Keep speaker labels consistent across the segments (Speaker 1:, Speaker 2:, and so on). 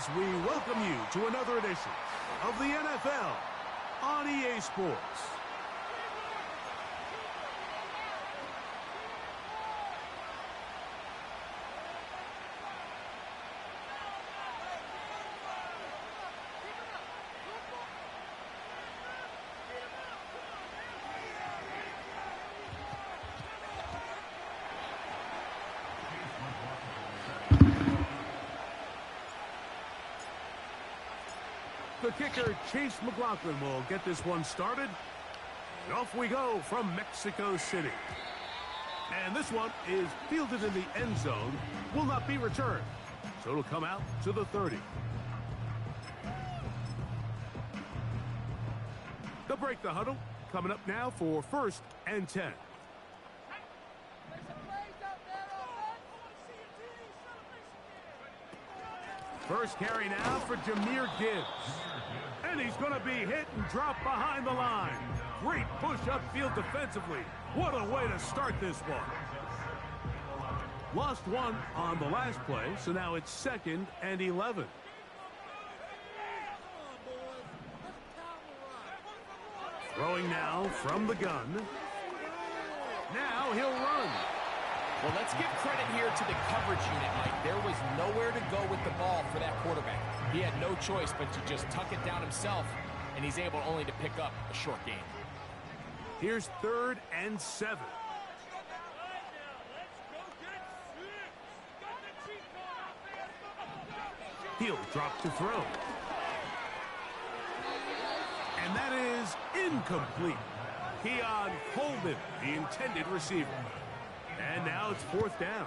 Speaker 1: as we welcome you to another edition of the NFL on EA Sports. The kicker, Chase McLaughlin, will get this one started. And off we go from Mexico City. And this one is fielded in the end zone, will not be returned. So it'll come out to the 30. They'll break the huddle. Coming up now for 1st and 10. First carry now for Jahmyr Gibbs. And he's going to be hit and dropped behind the line. Great push upfield defensively. What a way to start this one. Lost one on the last play, so now it's 2nd and 11. Throwing now from the gun. Now he'll run.
Speaker 2: Well, let's give credit here to the coverage unit, Mike. There was nowhere to go with the ball for that quarterback. He had no choice but to just tuck it down himself, and he's able only to pick up a short gain.
Speaker 1: Here's 3rd and 7. He'll drop to throw. And that is incomplete. Keon Coleman, the intended receiver. And now it's 4th down.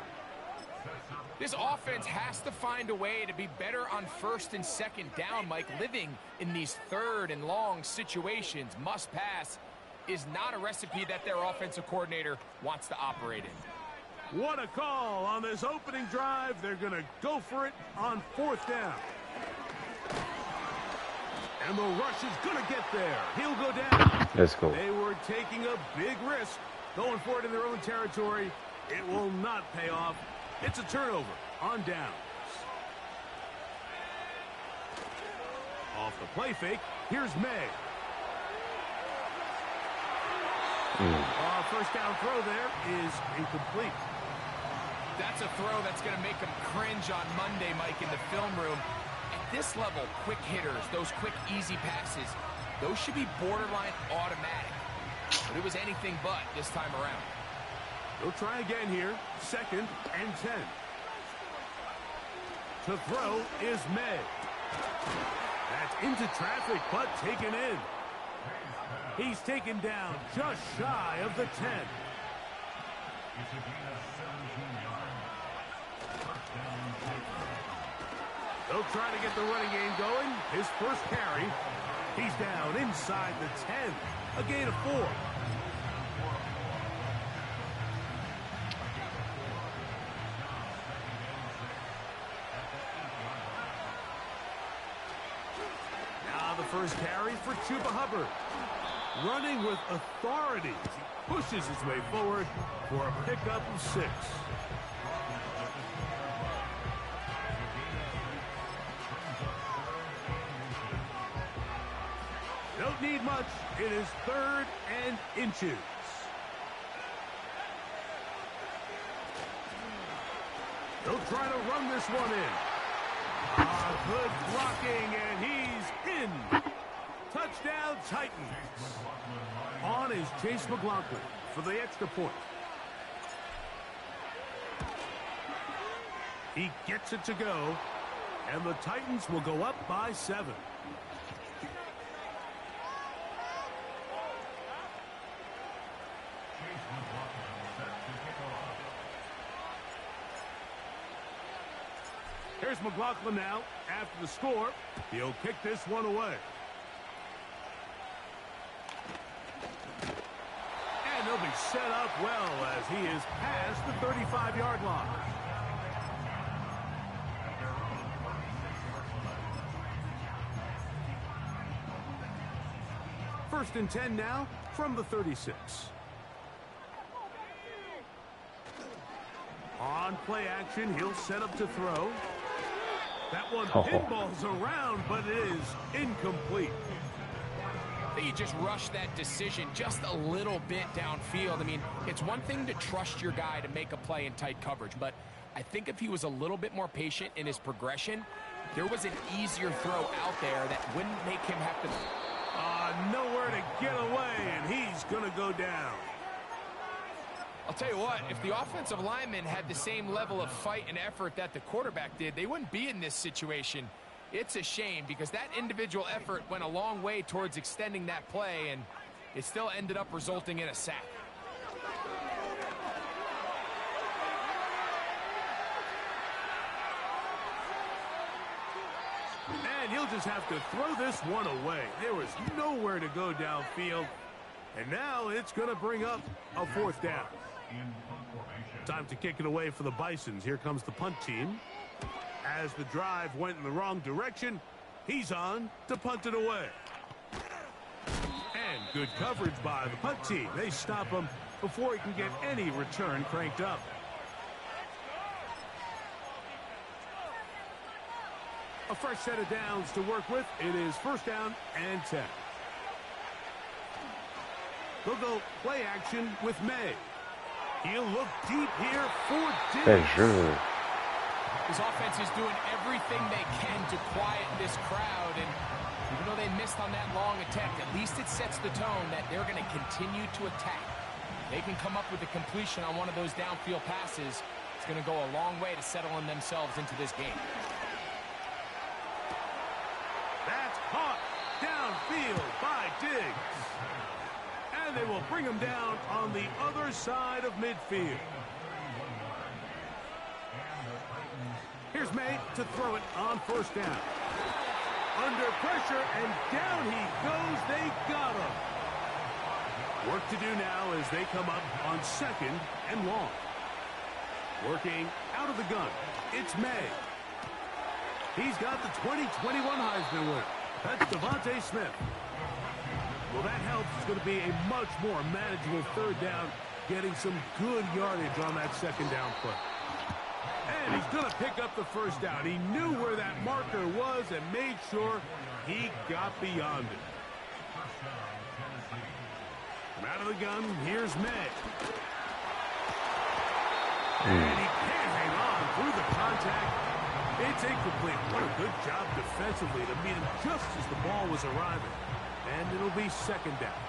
Speaker 2: This offense has to find a way to be better on 1st and 2nd down, Mike. Living in these 3rd and long situations, must pass, is not a recipe that their offensive coordinator wants to operate in.
Speaker 1: What a call on this opening drive. They're going to go for it on 4th down. And the rush is going to get there. He'll go down.
Speaker 3: Let's go.
Speaker 1: They were taking a big risk, going for it in their own territory. It will not pay off. It's a turnover on downs. Off the play fake, here's May. First down throw there is incomplete.
Speaker 2: That's a throw that's going to make them cringe on Monday, Mike, in the film room. At this level, quick hitters, those quick, easy passes, those should be borderline automatic. But it was anything but this time around.
Speaker 1: They'll try again here. 2nd and 10. To throw is May. That's into traffic, but taken in. He's taken down just shy of the 10. They'll try to get the running game going. His first carry. He's down inside the 10. A gain of 4. Now the first carry for Chuba Hubbard. Running with authority. He pushes his way forward for a pickup of 6. Don't need much. It is 3rd and inches. They'll try to run this one in. Good blocking, and he's in. Touchdown, Titans. On is Chase McLaughlin for the extra point. He gets it to go, and the Titans will go up by 7. Here's McLaughlin now. After the score, he'll kick this one away. And he'll be set up well as he is past the 35-yard line. First and 10 now from the 36. On play action, he'll set up to throw. That one pinballs around, but it is incomplete.
Speaker 2: I think he just rushed that decision just a little bit downfield. I mean, it's one thing to trust your guy to make a play in tight coverage, but I think if he was a little bit more patient in his progression, there was an easier throw out there that wouldn't make him have to...
Speaker 1: Nowhere to get away, and he's going to go down.
Speaker 2: I'll tell you what, if the offensive lineman had the same level of fight and effort that the quarterback did, they wouldn't be in this situation. It's a shame because that individual effort went a long way towards extending that play, and it still ended up resulting in a sack.
Speaker 1: And he'll just have to throw this one away. There was nowhere to go downfield. And now it's going to bring up a 4th down. Time to kick it away for the Bisons. Here comes the punt team. As the drive went in the wrong direction, he's on to punt it away. And good coverage by the punt team. They stop him before he can get any return cranked up. A fresh set of downs to work with. It is 1st down and 10. They'll go play action with May. He'll look deep here for Diggs.
Speaker 2: His offense is doing everything they can to quiet this crowd, and even though they missed on that long attempt, at least it sets the tone that they're going to continue to attack. They can come up with a completion on one of those downfield passes. It's going to go a long way to settling themselves into this game.
Speaker 1: That's caught downfield by Diggs. And they will bring him down on the other side of midfield. Here's May to throw it on 1st down. Under pressure, and down he goes. They got him. Work to do now as they come up on 2nd and long. Working out of the gun, it's May. He's got the 2021 Heisman winner. That's Devontae Smith. Well, that helps. It's going to be a much more manageable 3rd down, getting some good yardage on that 2nd down play. And he's going to pick up the 1st down. He knew where that marker was and made sure he got beyond it. From out of the gun, here's May. And he can't hang on through the contact. It's incomplete. What a good job defensively to meet him just as the ball was arriving. And it'll be 2nd down.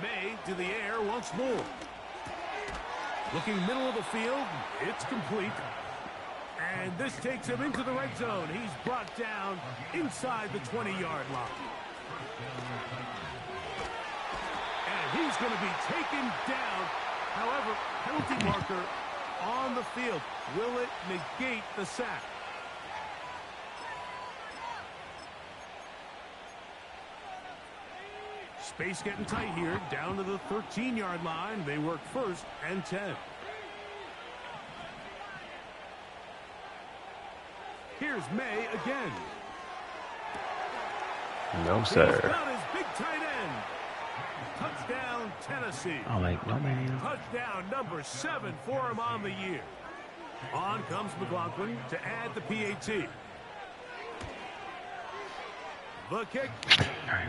Speaker 1: May to the air once more. Looking middle of the field, it's complete. And this takes him into the red zone. He's brought down inside the 20-yard line. And he's going to be taken down. However, penalty marker on the field. Will it negate the sack? Space getting tight here, down to the 13-yard line. They work 1st and 10. Here's May again.
Speaker 3: No, sir.
Speaker 1: He's got his big tight end. Touchdown, Tennessee.
Speaker 3: Oh, like, no, man.
Speaker 1: Touchdown number 7 for him on the year. On comes McLaughlin to add the PAT. The kick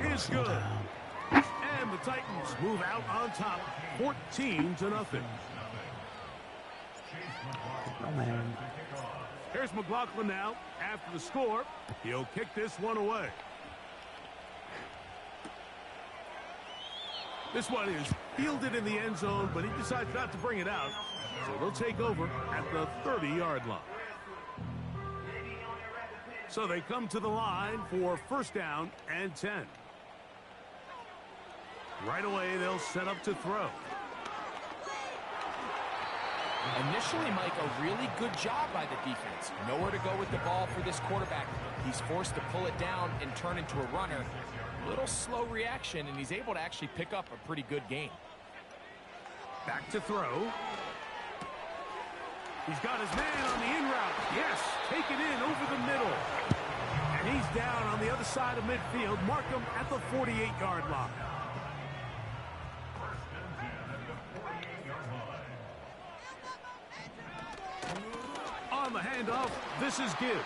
Speaker 1: is good. And the Titans move out on top, 14-0.
Speaker 3: Oh, man.
Speaker 1: Here's McLaughlin now. After the score, he'll kick this one away. This one is fielded in the end zone, but he decides not to bring it out. So they'll take over at the 30-yard line. So they come to the line for 1st down and 10. Right away, they'll set up to throw.
Speaker 2: Initially, Mike, a really good job by the defense. Nowhere to go with the ball for this quarterback. He's forced to pull it down and turn into a runner. Little slow reaction, and he's able to actually pick up a pretty good gain.
Speaker 1: Back to throw. He's got his man on the in route. Yes, take it in over the middle. And he's down on the other side of midfield. Mark him at the 48-yard line. On the handoff, this is Gibbs.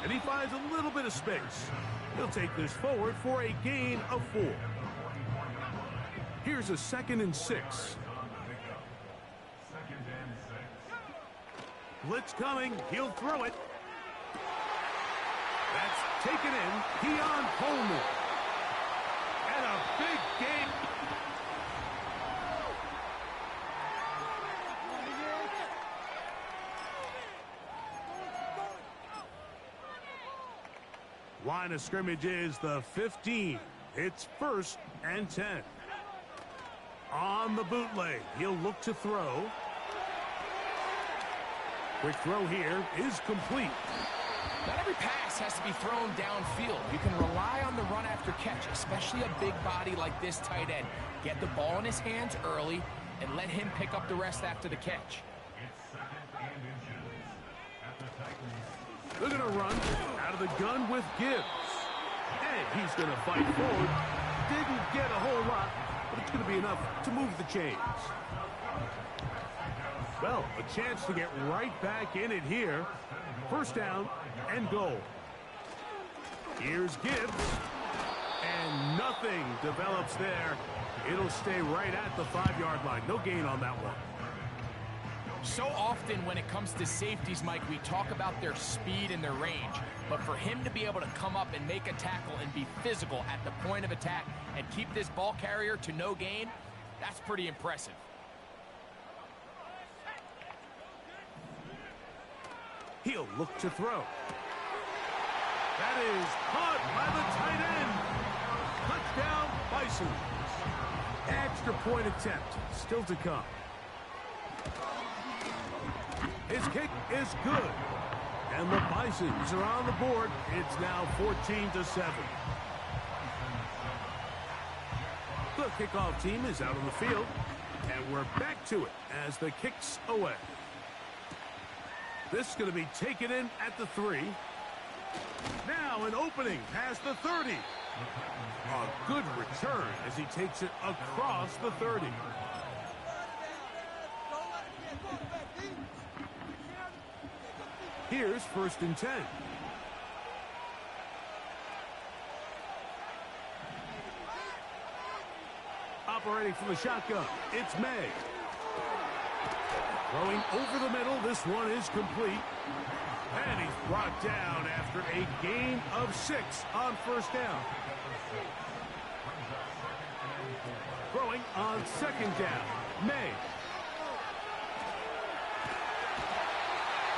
Speaker 1: And he finds a little bit of space. He'll take this forward for a gain of 4. Here's a 2nd and 6. Blitz coming. He'll throw it. That's taken in. Keon Coleman. And a big gain. Line of scrimmage is the 15. It's 1st and 10. On the bootleg, he'll look to throw. Quick throw here is complete.
Speaker 2: Not every pass has to be thrown downfield. You can rely on the run after catch, especially a big body like this tight end. Get the ball in his hands early and let him pick up the rest after the catch.
Speaker 1: They're going to run out of the gun with Gibbs. And he's going to fight forward. Didn't get a whole lot, but it's going to be enough to move the chains. Well, a chance to get right back in it here. 1st down and goal. Here's Gibbs. And nothing develops there. It'll stay right at the 5-yard line. No gain on that one.
Speaker 2: So often when it comes to safeties, Mike, we talk about their speed and their range. But for him to be able to come up and make a tackle and be physical at the point of attack and keep this ball carrier to no gain, that's pretty impressive.
Speaker 1: He'll look to throw. That is caught by the tight end. Touchdown, Bison. Extra point attempt still to come. His kick is good. And the Bisons are on the board. It's now 14-7. The kickoff team is out on the field. And we're back to it as the kick's away. This is going to be taken in at the 3. Now an opening past the 30. A good return as he takes it across the 30. Here's 1st and 10. Operating from the shotgun, it's May. Throwing over the middle, this one is complete. And he's brought down after a gain of 6 on 1st down. Throwing on 2nd down, May.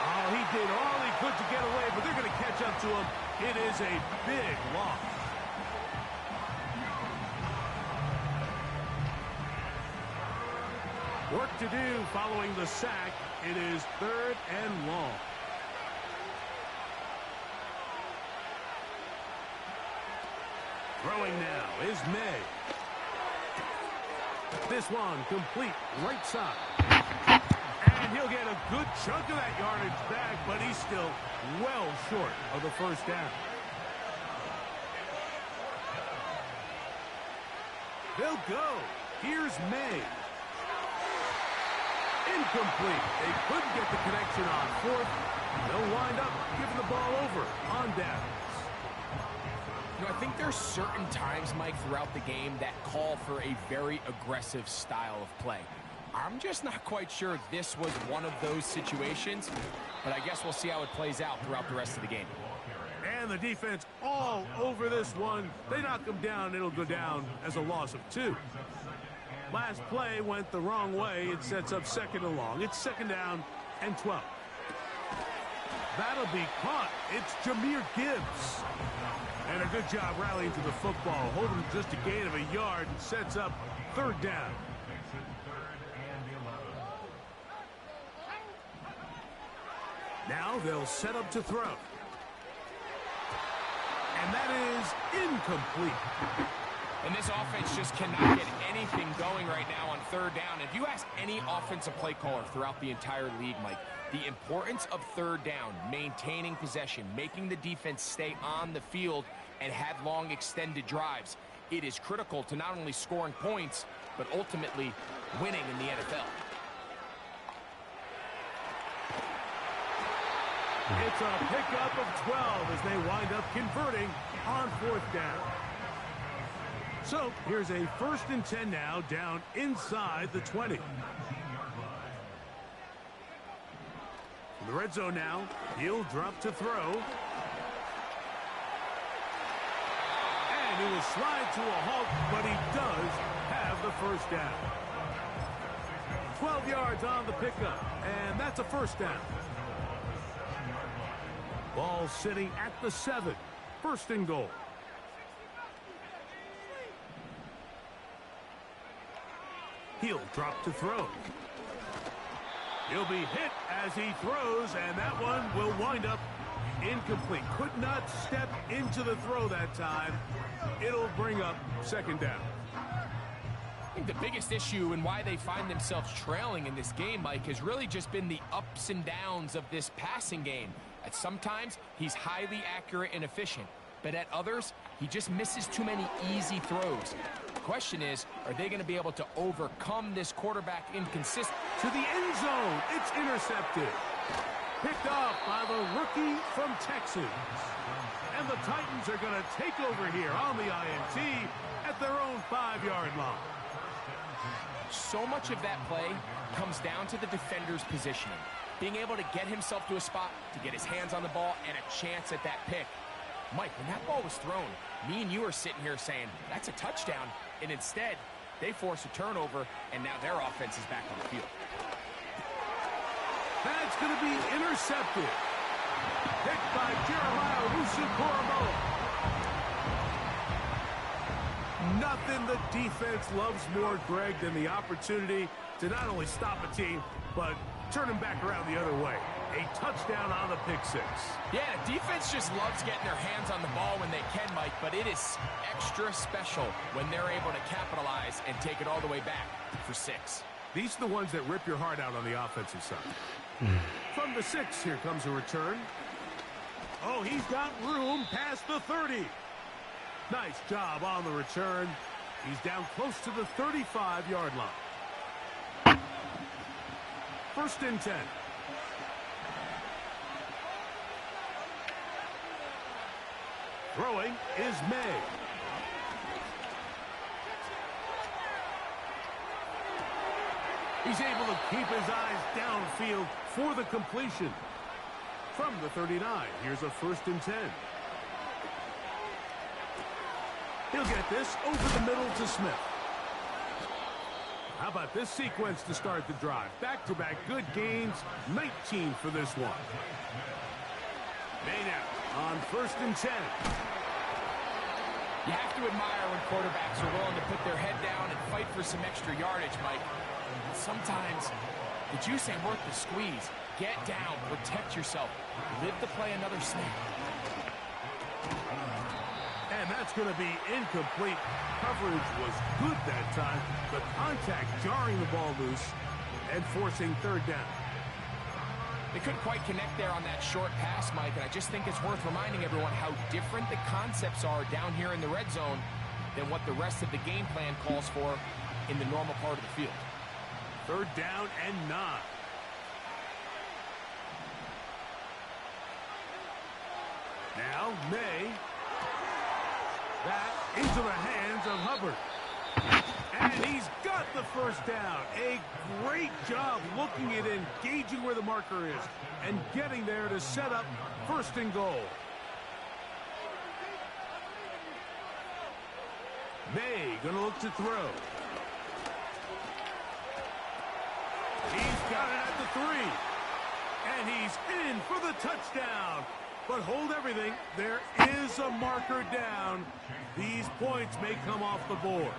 Speaker 1: Oh, he did all he could to get away, but they're going to catch up to him. It is a big loss. Work to do following the sack. It is 3rd and long. Throwing now is May. This one complete right side. And he'll get a good chunk of that yardage back, but he's still well short of the 1st down. They'll go. Here's May. Incomplete. They couldn't get the connection on 4th. They'll wind up giving the ball over on downs.
Speaker 2: You know, I think there's certain times, Mike, throughout the game that call for a very aggressive style of play. I'm just not quite sure this was one of those situations, but I guess we'll see how it plays out throughout the rest of the game.
Speaker 1: And the defense all over this one. They knock him down. It'll go down as a loss of 2. Last play went the wrong way. It sets up 2nd and long. It's 2nd down and 12. That'll be caught. It's Jahmyr Gibbs. And a good job rallying to the football. Holding just a gain of a yard and sets up 3rd down. Now they'll set up to throw. And that is incomplete.
Speaker 2: And this offense just cannot get anything going right now on 3rd down. If you ask any offensive play caller throughout the entire league, Mike, the importance of 3rd down, maintaining possession, making the defense stay on the field and have long extended drives, it is critical to not only scoring points, but ultimately winning in the NFL.
Speaker 1: It's a pickup of 12 as they wind up converting on 4th down. So here's a 1st and 10 now, down inside the 20. In the red zone now, he'll drop to throw. And he will slide to a halt, but he does have the 1st down. 12 yards on the pickup, and that's a 1st down. Ball sitting at the 7. 1st and goal. He'll drop to throw. He'll be hit as he throws, and that one will wind up incomplete. Could not step into the throw that time. It'll bring up 2nd down.
Speaker 2: I think the biggest issue and why they find themselves trailing in this game, Mike, has really just been the ups and downs of this passing game. At sometimes, he's highly accurate and efficient, but at others, he just misses too many easy throws. The question is, are they going to be able to overcome this quarterback inconsistency?
Speaker 1: To the end zone, it's intercepted. Picked off by the rookie from Texas. And the Titans are going to take over here on the INT at their own 5-yard line.
Speaker 2: So much of that play comes down to the defender's positioning. Being able to get himself to a spot, to get his hands on the ball, and a chance at that pick. Mike, when that ball was thrown, me and you are sitting here saying, that's a touchdown. And instead, they force a turnover, and now their offense is back on the field.
Speaker 1: That's going to be intercepted. Picked by Jeremiah Owusu-Koramoah. Nothing the defense loves more, Greg, than the opportunity to not only stop a team, but turn them back around the other way. A touchdown on the pick 6.
Speaker 2: Yeah, the defense just loves getting their hands on the ball when they can, Mike, but it is extra special when they're able to capitalize and take it all the way back for 6.
Speaker 1: These are the ones that rip your heart out on the offensive side. From the 6, here comes a return. Oh, he's got room past the 30. Nice job on the return. He's down close to the 35-yard line. 1st and 10. Throwing is May. He's able to keep his eyes downfield for the completion. From the 39, here's a 1st and 10. He'll get this over the middle to Smith. How about this sequence to start the drive? Back-to-back good gains, 19 for this one. May now on 1st and 10.
Speaker 2: You have to admire when quarterbacks are willing to put their head down and fight for some extra yardage, Mike. Sometimes the juice ain't worth the squeeze. Get down, protect yourself, live to play another snap.
Speaker 1: And that's going to be incomplete. Coverage was good that time. The contact jarring the ball loose and forcing 3rd down.
Speaker 2: They couldn't quite connect there on that short pass, Mike, and I just think it's worth reminding everyone how different the concepts are down here in the red zone than what the rest of the game plan calls for in the normal part of the field.
Speaker 1: 3rd down and 9. Now, May. That into the hands of Hubbard. And he's got the 1st down. A great job looking at engaging where the marker is and getting there to set up 1st and goal. May going to look to throw. He's got it at the 3. And he's in for the touchdown. But hold everything. There is a marker down. These points may come off the board.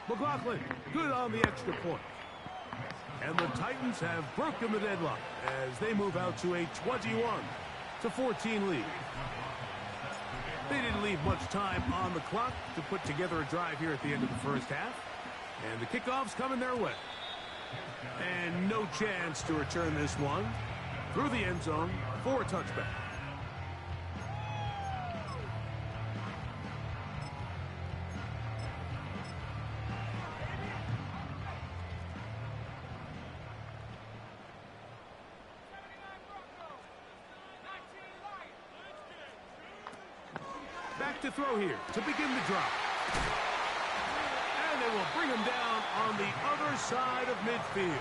Speaker 1: McLaughlin, good on the extra point. And the Titans have broken the deadlock as they move out to a 21-14 lead. They didn't leave much time on the clock to put together a drive here at the end of the 1st half. And the kickoff's coming their way. And no chance to return this one through the end zone for a touchback. to throw here to begin the drive. And they will bring him down on the other side of midfield.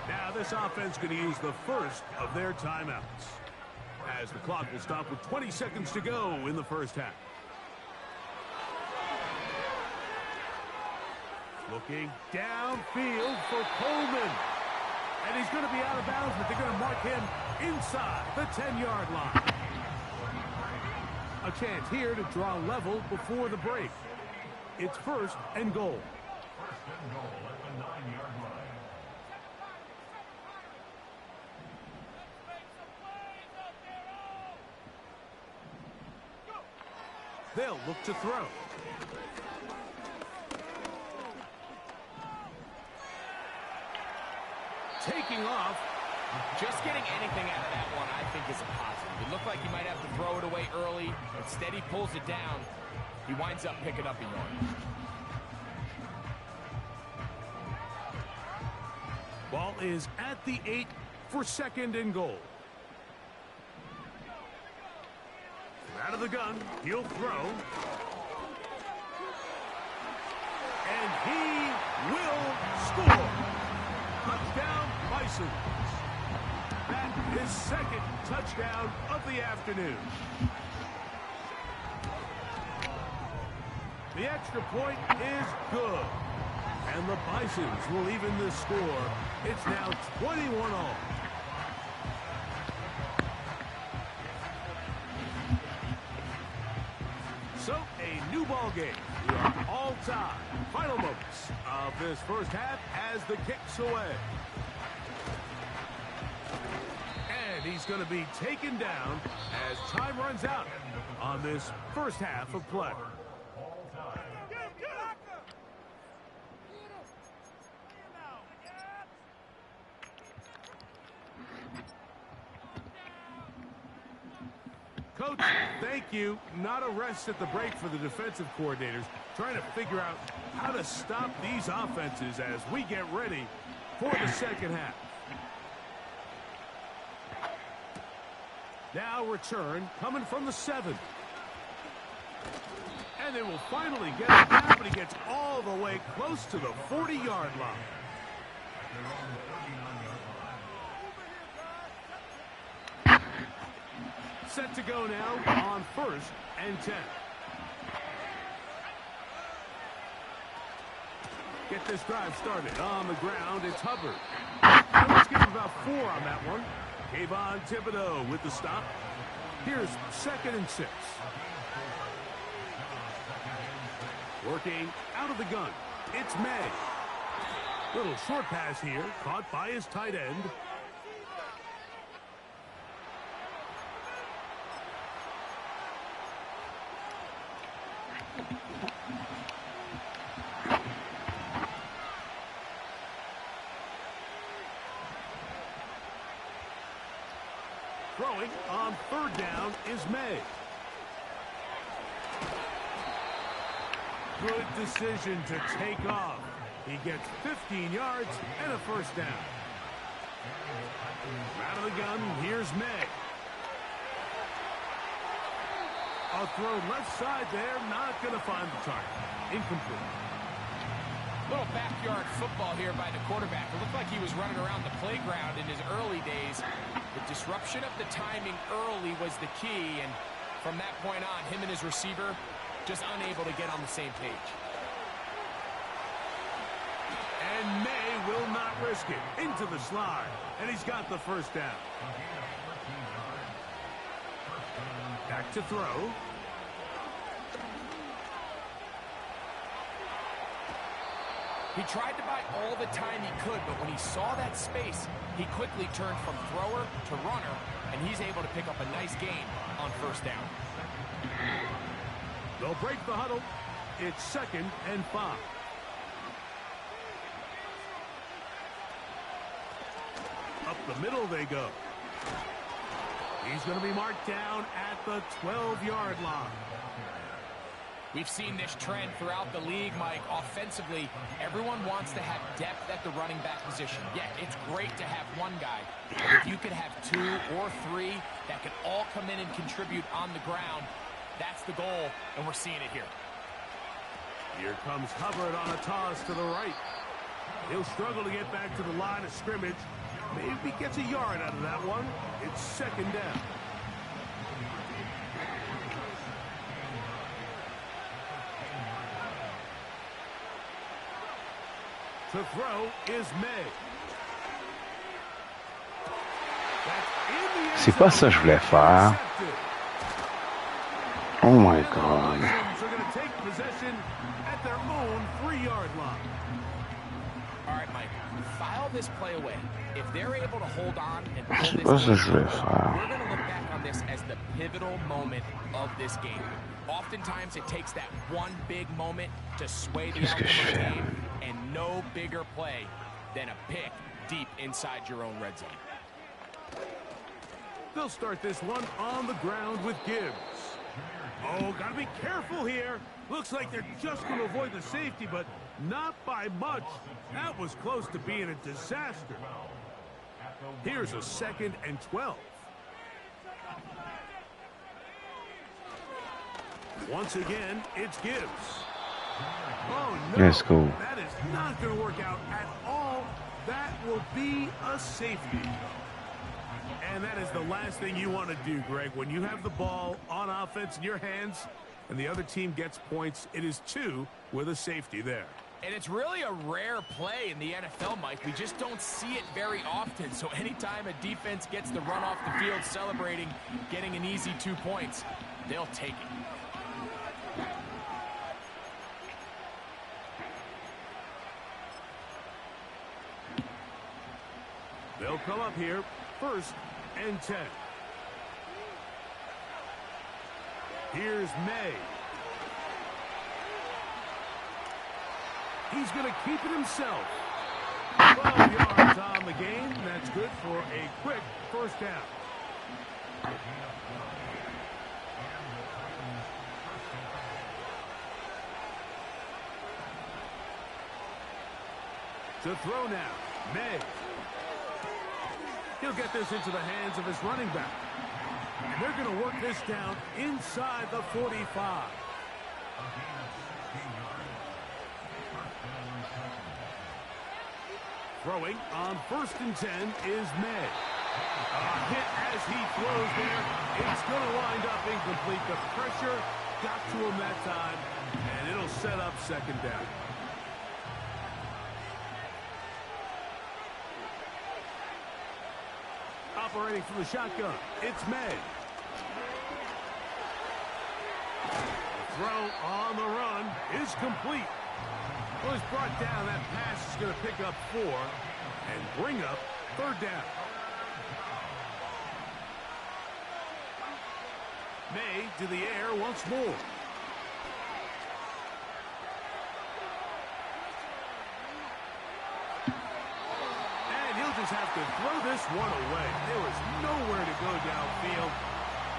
Speaker 1: Now this offense going to use the first of their timeouts, as the clock will stop with 20 seconds to go in the first half. Looking downfield for Coleman. And he's going to be out of bounds, but they're going to mark him inside the 10-yard line. A chance here to draw level before the break. It's 1st and goal.
Speaker 4: At the 9-yard line.
Speaker 1: They'll look to throw. Taking off.
Speaker 2: Just getting anything out of that one, I think, is a positive. It looked like he might have to throw it away early. Instead, he pulls it down. He winds up picking up a yard.
Speaker 1: Ball is at the 8 for 2nd and goal. Out of the gun, he'll throw. And he will score. Touchdown, Bisons. That is 2nd touchdown of the afternoon. The extra point is good. And the Bisons will even the score. It's now 21-all. So, a new ball game. We are all tied. Final moments of this first half as the kick's away. And he's going to be taken down as time runs out on this first half of play. Coach, thank you. Not a rest at the break for the defensive coordinators, trying to figure out how to stop these offenses as we get ready for the second half. Now return coming from the 7. And they will finally get it down, but he gets all the way close to the 40-yard line. Set to go now on 1st and 10. Get this drive started on the ground. It's Hubbard. And let's give him about 4 on that one. Kayvon Thibodeau with the stop. Here's 2nd and 6. Working out of the gun. It's May. Little short pass here, caught by his tight end. Throwing on 3rd down is May. Good decision to take off. He gets 15 yards and a 1st down. Out of the gun, here's May. A throw left side there, not going to find the target. Incomplete.
Speaker 2: Little backyard football here by the quarterback. It looked like he was running around the playground in his early days. The disruption of the timing early was the key, and from that point on, him and his receiver just unable to get on the same page.
Speaker 1: And May will not risk it. Into the slide, and he's got the 1st down. Back to throw.
Speaker 2: He tried to buy all the time he could, but when he saw that space, he quickly turned from thrower to runner, and he's able to pick up a nice gain on 1st down.
Speaker 1: They'll break the huddle. It's 2nd and 5. Up the middle they go. He's going to be marked down at the 12-yard line.
Speaker 2: We've seen this trend throughout the league, Mike. Offensively, everyone wants to have depth at the running back position. Yeah, it's great to have one guy, but if you could have 2 or 3 that can all come in and contribute on the ground, That's the goal, and we're seeing it here.
Speaker 1: Here comes Hubbard on a toss to the right. He'll struggle to get back to the line of scrimmage. Maybe gets a yard out of that one. It's second down. To throw is May.
Speaker 3: C'est pas ça que je voulais faire. Oh my God.
Speaker 1: They're going to take possession at their own 3-yard line.
Speaker 2: All right, Mike, file this play away. If they're able to hold on and pull
Speaker 3: C'est
Speaker 2: this
Speaker 3: pas ça que
Speaker 2: game,
Speaker 3: je voulais
Speaker 2: we're
Speaker 3: faire.
Speaker 2: going to look back on this as the pivotal moment of this game. Oftentimes, it takes that one big moment to sway the outcome of the game, and no bigger play than a pick deep inside your own red zone.
Speaker 1: They'll start this one on the ground with Gibbs. Oh, gotta be careful here. Looks like they're just going to avoid the safety, but not by much. That was close to being a disaster. Here's a 2nd and 12. Once again, it's Gibbs. Oh, no.
Speaker 3: Let's go.
Speaker 1: That is not going to work out at all. That will be a safety. And that is the last thing you want to do, Greg. When you have the ball on offense in your hands and the other team gets points, it is 2 with a safety there.
Speaker 2: And it's really a rare play in the NFL, Mike. We just don't see it very often. So anytime a defense gets the run off the field celebrating, getting an easy 2 points, they'll take it.
Speaker 1: They'll come up here, 1st and 10. Here's May. He's going to keep it himself. 12 yards on the game. That's good for a quick 1st down. To throw now, May. He'll get this into the hands of his running back. And they're going to work this down inside the 45. Throwing on 1st and 10 is May. A hit as he throws there. It's going to wind up incomplete. The pressure got to him that time, and it'll set up 2nd down. Operating from the shotgun, it's May. The throw on the run is complete. Well, he's brought down. That pass is going to pick up 4 and bring up 3rd down. May to the air once more. Just have to throw this one away. There was nowhere to go downfield.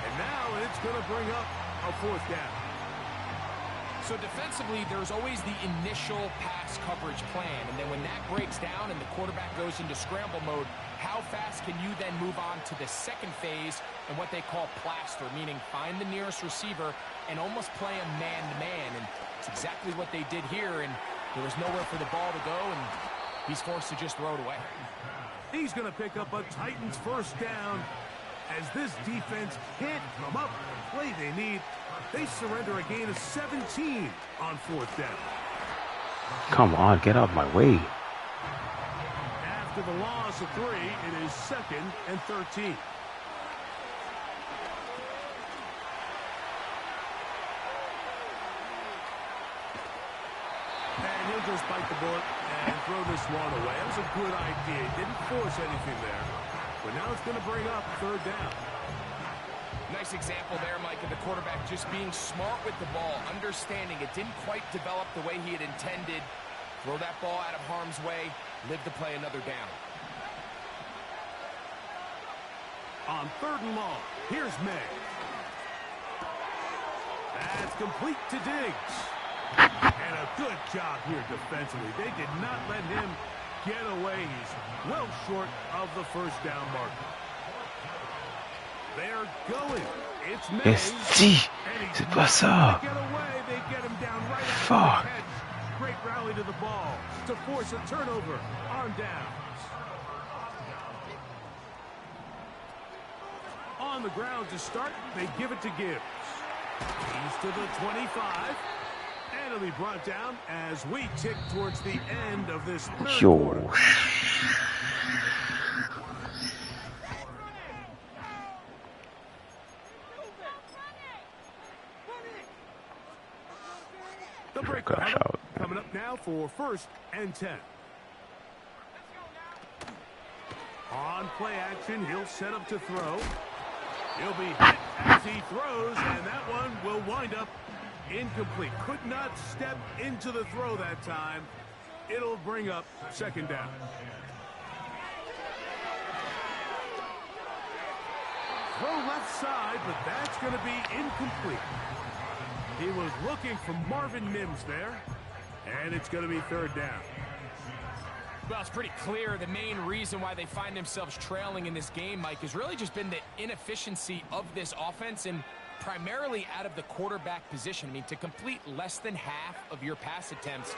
Speaker 1: And now it's going to bring up a 4th down.
Speaker 2: So defensively, there's always the initial pass coverage plan. And then when that breaks down and the quarterback goes into scramble mode, how fast can you then move on to the 2nd phase and what they call plaster, meaning find the nearest receiver and almost play a man-to-man. And it's exactly what they did here. And there was nowhere for the ball to go, and he's forced to just throw it away.
Speaker 1: He's going to pick up a Titans 1st down as this defense can't come up with the play they need. They surrender a gain of 17 on 4th down.
Speaker 3: Come on, get out of my way.
Speaker 1: After the loss of 3, it is 2nd and 13. And he'll just bite the bullet and throw this one away. That was a good idea. He didn't force anything there. But now it's going to bring up 3rd down.
Speaker 2: Nice example there, Mike, of the quarterback just being smart with the ball, understanding it didn't quite develop the way he had intended. Throw that ball out of harm's way, live to play another down.
Speaker 1: On 3rd and long, here's May. That's complete to Diggs. And a good job here defensively. They did not let him get away. He's well short of the 1st down marker. They're going. It's May.
Speaker 3: Esti, c'est pas ça.
Speaker 1: Get away. They get him down right after
Speaker 3: Fuck.
Speaker 1: the catch. Great rally to the ball to force a turnover on downs. On the ground to start, they give it to Gibbs. He's to the 25. And it'll be brought down as we tick towards the end of this third quarter.
Speaker 3: Yo.
Speaker 1: The break
Speaker 3: Gosh, out.
Speaker 1: coming up now for 1st and 10. On play action, he'll set up to throw. He'll be hit as he throws, and that one will wind up incomplete. Could not step into the throw that time. It'll bring up 2nd down. Throw left side, but that's going to be incomplete. He was looking for Marvin Mims there, and it's going to be 3rd down.
Speaker 2: Well, it's pretty clear the main reason why they find themselves trailing in this game, Mike, has really just been the inefficiency of this offense and primarily out of the quarterback position. I mean, to complete less than half of your pass attempts,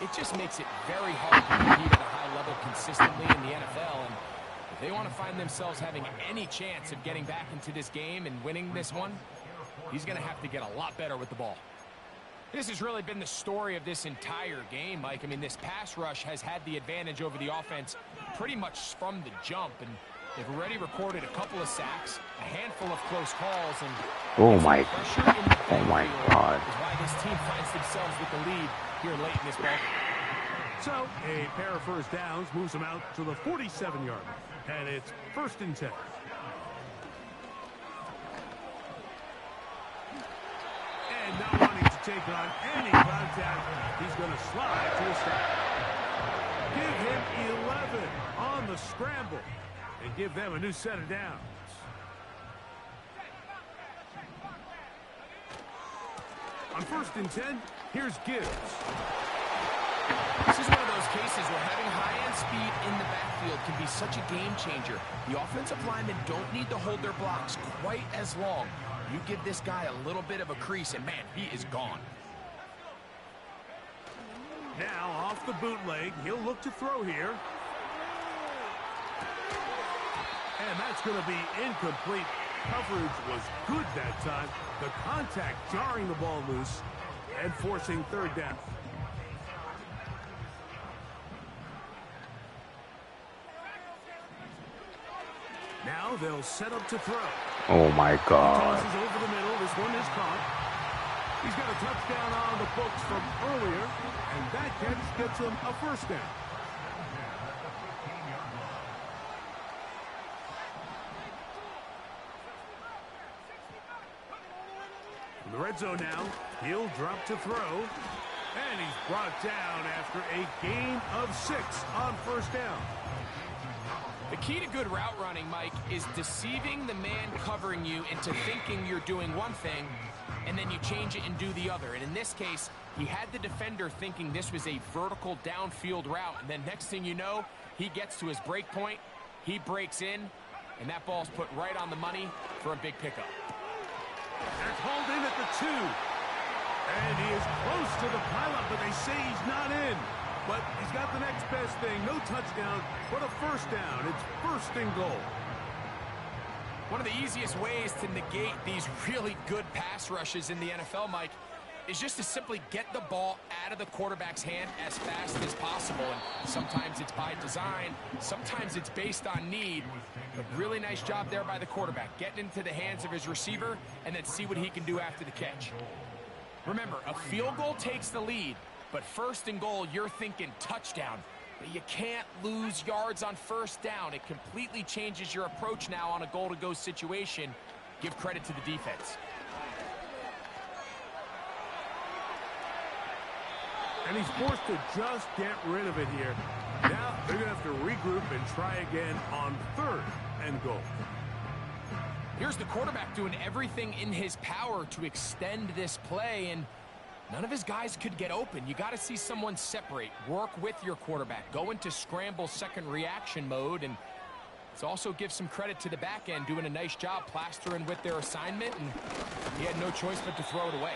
Speaker 2: it just makes it very hard to compete at a high level consistently in the NFL. And if they want to find themselves having any chance of getting back into this game and winning this one, he's going to have to get a lot better with the ball. This has really been the story of this entire game, Mike. I mean, this pass rush has had the advantage over the offense pretty much from the jump, and they've already recorded a couple of sacks, a handful of close calls, and
Speaker 3: Oh my
Speaker 2: God! Is why this team finds themselves with the lead here late in this ball.
Speaker 1: So a pair of 1st downs moves them out to the 47-yard line, and it's 1st and 10. And not wanting to take on any contact, he's going to slide to his side. Give him 11 on the scramble and give them a new set of downs. On 1st and 10, here's Gibbs.
Speaker 2: This is one of those cases where having high-end speed in the backfield can be such a game changer. The offensive linemen don't need to hold their blocks quite as long. You give this guy a little bit of a crease, and man, he is gone.
Speaker 1: Now off the bootleg, he'll look to throw here. And that's going to be incomplete. Coverage was good that time. The contact jarring the ball loose and forcing 3rd down. Now they'll set up to throw.
Speaker 3: Oh my God.
Speaker 1: Tosses over the middle. This one is caught. He's got a touchdown on the books from earlier, and that catch gets him a 1st down. In the red zone now, he'll drop to throw, and he's brought down after a gain of 6 on 1st down.
Speaker 2: The key to good route running, Mike, is deceiving the man covering you into thinking you're doing one thing, and then you change it and do the other. And in this case, he had the defender thinking this was a vertical downfield route, and then next thing you know, he gets to his break point, he breaks in, and that ball's put right on the money for a big pickup.
Speaker 1: That's hauled in at the 2. And he is close to the pileup, but they say he's not in. But he's got the next best thing. No touchdown, but a 1st down. It's 1st and goal.
Speaker 2: One of the easiest ways to negate these really good pass rushes in the NFL, Mike, is just to simply get the ball out of the quarterback's hand as fast as possible. And sometimes it's by design, sometimes it's based on need. But really nice job there by the quarterback, getting into the hands of his receiver and then see what he can do after the catch. Remember, a field goal takes the lead, but 1st and goal, you're thinking touchdown. But you can't lose yards on 1st down. It completely changes your approach now on a goal-to-go situation. Give credit to the defense.
Speaker 1: And he's forced to just get rid of it here. Now they're going to have to regroup and try again on 3rd and goal.
Speaker 2: Here's the quarterback doing everything in his power to extend this play, and none of his guys could get open. You got to see someone separate, work with your quarterback, go into scramble 2nd reaction mode, and Let's also give some credit to the back end, doing a nice job plastering with their assignment, and he had no choice but to throw it away.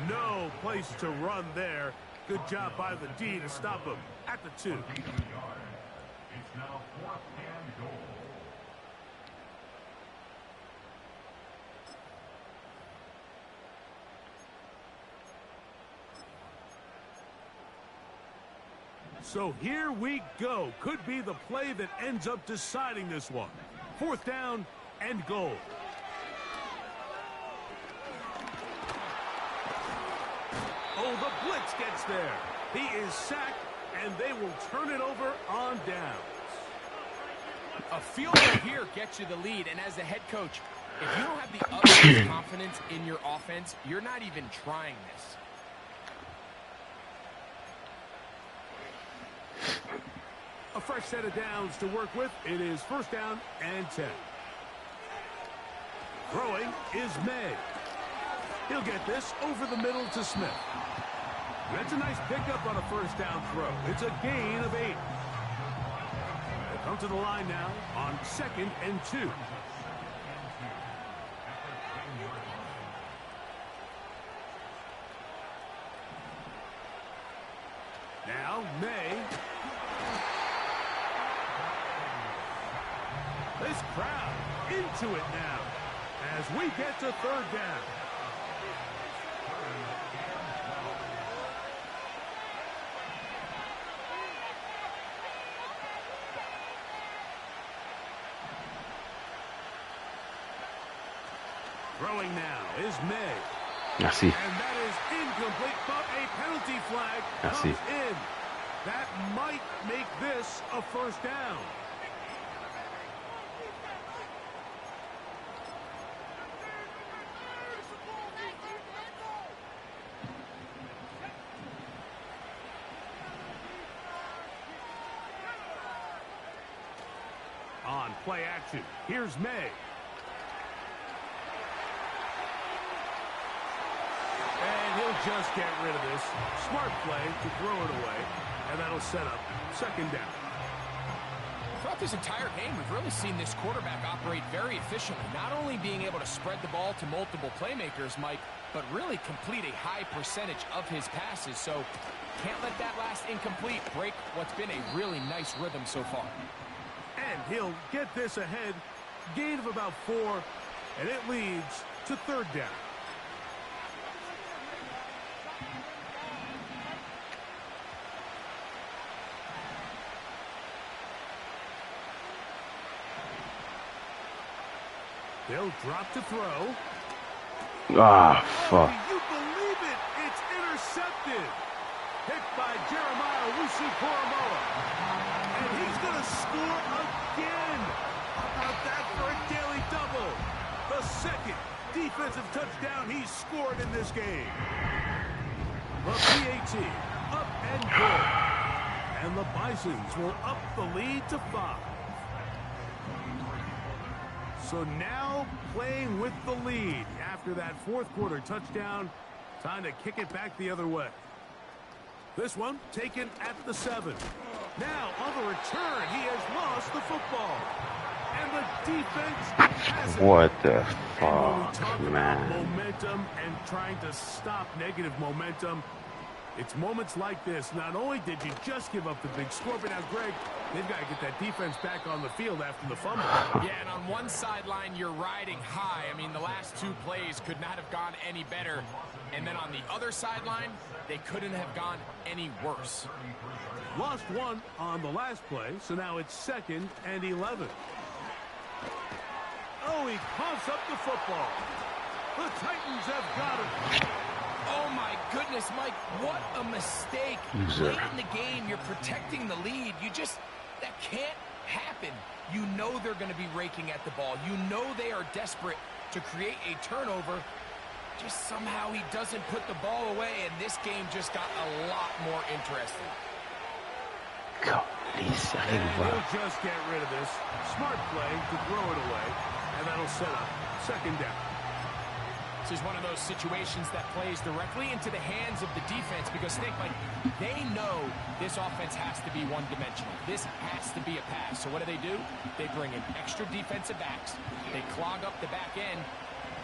Speaker 1: No place to run there. Good job by the D to stop him at the 2.
Speaker 4: It's now 4th and goal.
Speaker 1: So here we go. Could be the play that ends up deciding this one. 4th down and goal. Oh, the blitz gets there. He is sacked, and they will turn it over on downs.
Speaker 2: A field goal here gets you the lead, and as the head coach, if you don't have the utmost confidence in your offense, you're not even trying this.
Speaker 1: A fresh set of downs to work with. It is 1st down and 10. Throwing is May. He'll get this over the middle to Smith. That's a nice pickup on a 1st down throw. It's a gain of 8. They come to the line now on 2nd and 2. Now May. This crowd into it now as we get to 3rd down. Throwing now is May.
Speaker 3: Merci.
Speaker 1: And that is incomplete, but a penalty flag comes in. That might make this a 1st down. On play action, here's May. And he'll just get rid of this. Smart play to throw it away, and that'll set up 2nd down.
Speaker 2: Throughout this entire game, we've really seen this quarterback operate very efficiently, not only being able to spread the ball to multiple playmakers, Mike, but really complete a high percentage of his passes. So can't let that last incomplete break what's been a really nice rhythm so far.
Speaker 1: And he'll get this ahead. Gain of about 4, and it leads to 3rd down. They'll drop to throw.
Speaker 3: Ah, fuck.
Speaker 1: Do you believe it? It's intercepted. Hit by Jeremiah Wusu-Koromoa. And he's going to score again. How about that for a daily double? The 2nd defensive touchdown he's scored in this game. The PAT up and good. And the Bisons will up the lead to 5. So now playing with the lead after that 4th quarter touchdown. Time to kick it back the other way. This one taken at the 7. Now on the return, he has lost the football. And the defense has it.
Speaker 3: What the
Speaker 1: And when we
Speaker 3: fuck,
Speaker 1: talk about
Speaker 3: man?
Speaker 1: momentum and trying to stop negative momentum, it's moments like this. Not only did you just give up the big score, but now, Greg, they've got to get that defense back on the field after the fumble.
Speaker 2: Yeah, and on one sideline, you're riding high. I mean, the last 2 plays could not have gone any better. And then on the other sideline, they couldn't have gone any worse.
Speaker 1: Lost 1 on the last play, so now it's 2nd and 11. Oh, he pumps up the football. The Titans have got it.
Speaker 2: Oh, my goodness, Mike, what a mistake.
Speaker 3: Loser.
Speaker 2: Late in the game, you're protecting the lead. That can't happen. You know they're going to be raking at the ball. You know they are desperate to create a turnover. Just somehow he doesn't put the ball away, and this game just got a lot more interesting.
Speaker 1: And he'll just get rid of this. Smart play to throw it away, and that'll set up 2nd down.
Speaker 2: This is one of those situations that plays directly into the hands of the defense because think, like, they know this offense has to be one-dimensional. This has to be a pass. So what do? They bring in extra defensive backs. They clog up the back end.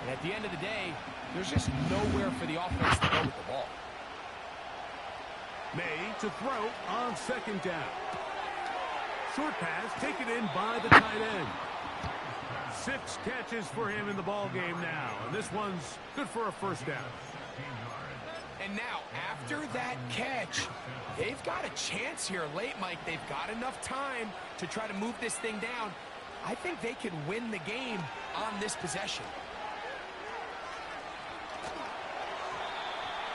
Speaker 2: And at the end of the day, there's just nowhere for the offense to go with the ball.
Speaker 1: May to throw on second down. Short pass taken in by the tight end. 6 catches for him in the ball game now, and this one's good for a first down.
Speaker 2: And now, after that catch, they've got a chance here late, Mike. They've got enough time to try to move this thing down. I think they can win the game on this possession.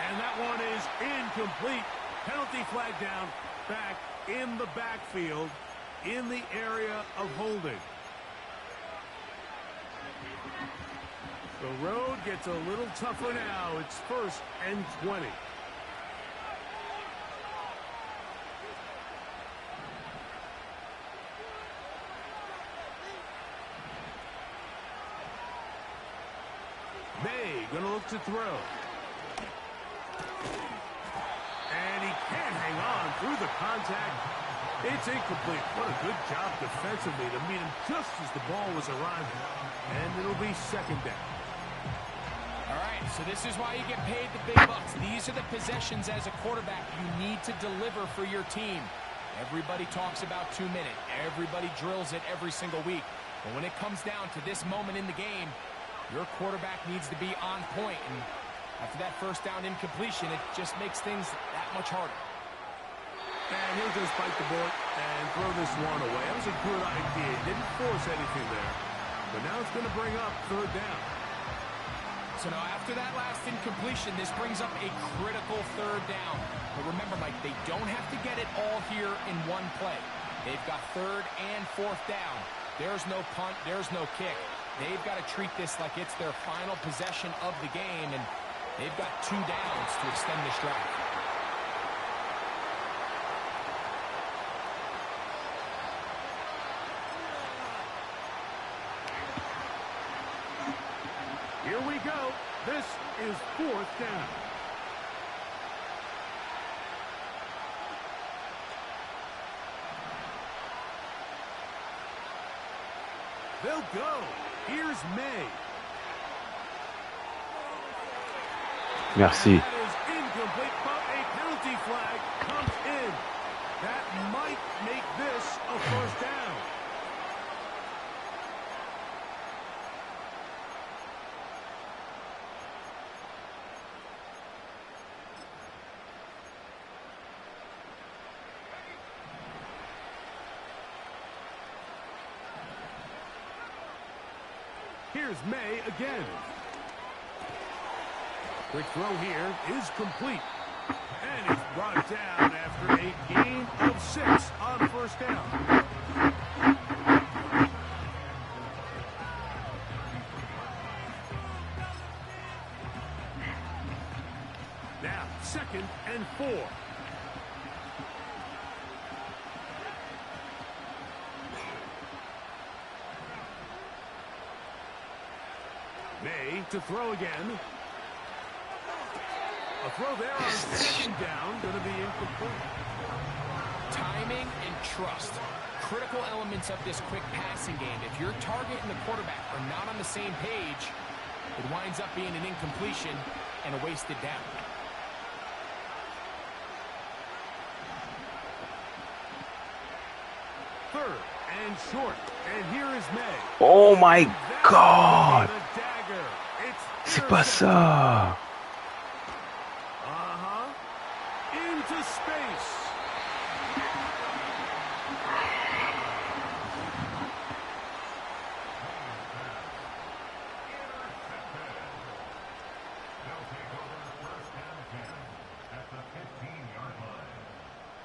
Speaker 1: And that one is incomplete. Penalty flag down, back in the backfield, in the area of holding. The road gets a little tougher now. It's 1st and 20. May gonna look to throw. And he can't hang on through the contact. It's incomplete. What a good job defensively to meet him just as the ball was arriving. And it'll be second down.
Speaker 2: All right, so this is why you get paid the big bucks. These are the possessions as a quarterback you need to deliver for your team. Everybody talks about 2-minute. Everybody drills it every single week. But when it comes down to this moment in the game, your quarterback needs to be on point. And after that first down incompletion, it just makes things that much harder.
Speaker 1: And he'll just bite the bullet and throw this one away. That was a good idea. He didn't force anything there. But now it's going to bring up third down.
Speaker 2: So now after that last incompletion, this brings up a critical third down. But remember, Mike, they don't have to get it all here in one play. They've got 3rd and 4th down. There's no punt. There's no kick. They've got to treat this like it's their final possession of the game, and they've got 2 downs to extend this drive.
Speaker 1: Here we go. This is 4th down. They'll go. Here's May.
Speaker 3: Merci.
Speaker 1: That is incomplete, but a penalty flag comes in. That might make this a first down. Here's May again. Quick throw here is complete. And it's brought down after a gain of 6 on first down. Now, 2nd and 4. May to throw again. A throw there on 2nd down, going to be incomplete.
Speaker 2: Timing and trust. Critical elements of this quick passing game. If your target and the quarterback are not on the same page, it winds up being an incompletion and a wasted down.
Speaker 1: Third and short. And here is May.
Speaker 3: Oh my God!
Speaker 1: The dagger.
Speaker 3: C'est pas ça!
Speaker 1: Into space.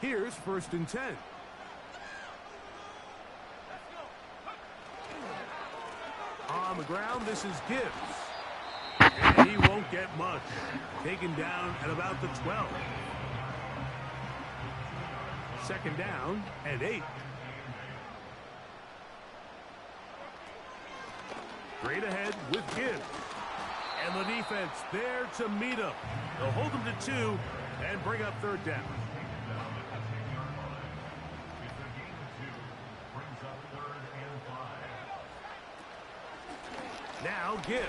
Speaker 1: Here's 1st and 10. On the ground, this is Gibbs. And he won't get much. Taken down at about the 12. 2nd down and 8. Straight ahead with Gibbs. And the defense there to meet him. They'll hold him to 2 and bring up third down. Now Gibbs.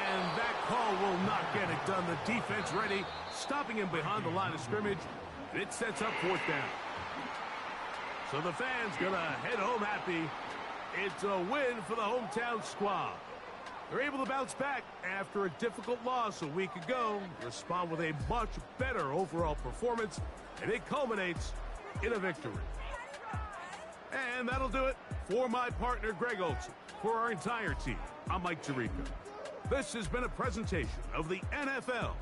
Speaker 1: And that call will not get it done. The defense ready, stopping him behind the line of scrimmage. And it sets up fourth down. So the fans gonna head home happy. It's a win for the hometown squad. They're able to bounce back after a difficult loss a week ago, respond with a much better overall performance, and it culminates in a victory. And that'll do it for my partner, Greg Olson. For our entire team, I'm Mike Tirico. This has been a presentation of the NFL